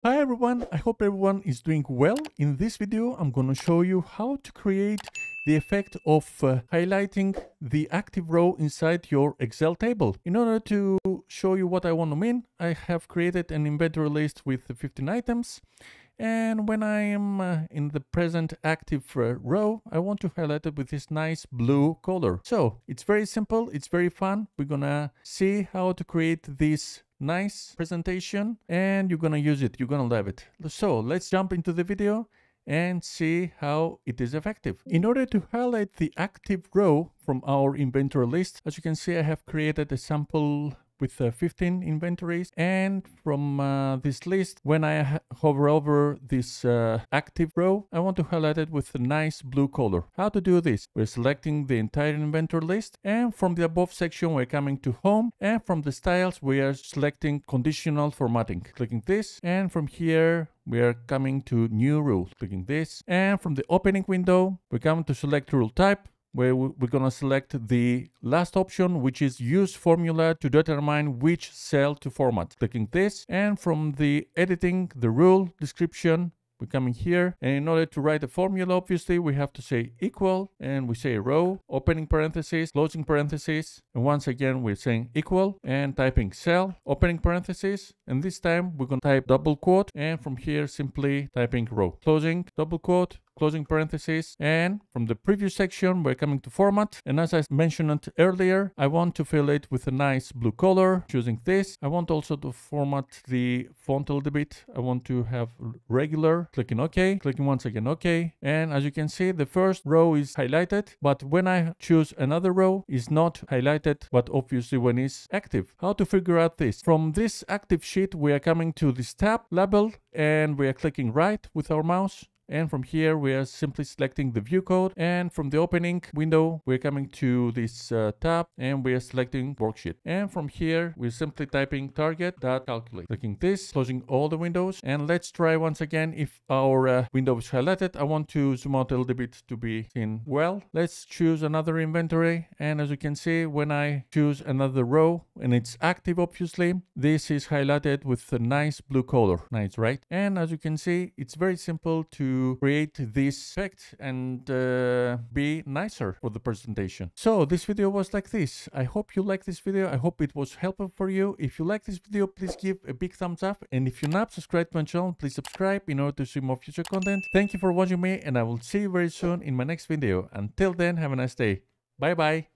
Hi everyone, I hope everyone is doing well. In this video, I'm going to show you how to create the effect of highlighting the active row inside your Excel table. In order to show you what I want to mean, I have created an inventory list with 15 items. And when I am in the present active row, I want to highlight it with this nice blue color. So it's very simple, it's very fun. We're gonna see how to create this nice presentation and you're gonna use it, you're gonna love it. So let's jump into the video and see how it is effective. In order to highlight the active row from our inventory list, as you can see, I have created a sample with 15 inventories, and from this list, when I hover over this active row, I want to highlight it with a nice blue color. How to do this? We're selecting the entire inventory list, and from the above section we're coming to home, and from the styles we are selecting conditional formatting. Clicking this, and from here we are coming to new rule. Clicking this, and from the opening window we're coming to select rule type, where we're going to select the last option, which is use formula to determine which cell to format. Clicking this, and from the editing, the rule description, we're coming here, and in order to write a formula, obviously we have to say equal, and we say row, opening parenthesis, closing parenthesis, and once again we're saying equal and typing cell, opening parenthesis, and this time we're going to type double quote, and from here simply typing row, closing double quote, closing parenthesis, and from the previous section we're coming to format, and as I mentioned earlier, I want to fill it with a nice blue color. Choosing this, I want also to format the font a little bit. I want to have regular. Clicking OK, clicking once again OK, and as you can see, the first row is highlighted, but when I choose another row, it's not highlighted, but obviously when it's active. How to figure out this? From this active sheet we are coming to this tab label, and we are clicking right with our mouse. And from here, we are simply selecting the view code. And from the opening window, we're coming to this tab and we are selecting worksheet. And from here, we're simply typing target.calculate. Clicking this, closing all the windows. And let's try once again if our window is highlighted. I want to zoom out a little bit to be seen well. Let's choose another inventory. And as you can see, when I choose another row and it's active, obviously, this is highlighted with a nice blue color. Nice, right? And as you can see, it's very simple to create this effect and be nicer for the presentation. So this video was like this. I hope you like this video. I hope it was helpful for you. If you like this video, please give a big thumbs up. And if you're not subscribed to my channel, please subscribe in order to see more future content. Thank you for watching me, and I will see you very soon in my next video. Until then, have a nice day. Bye bye.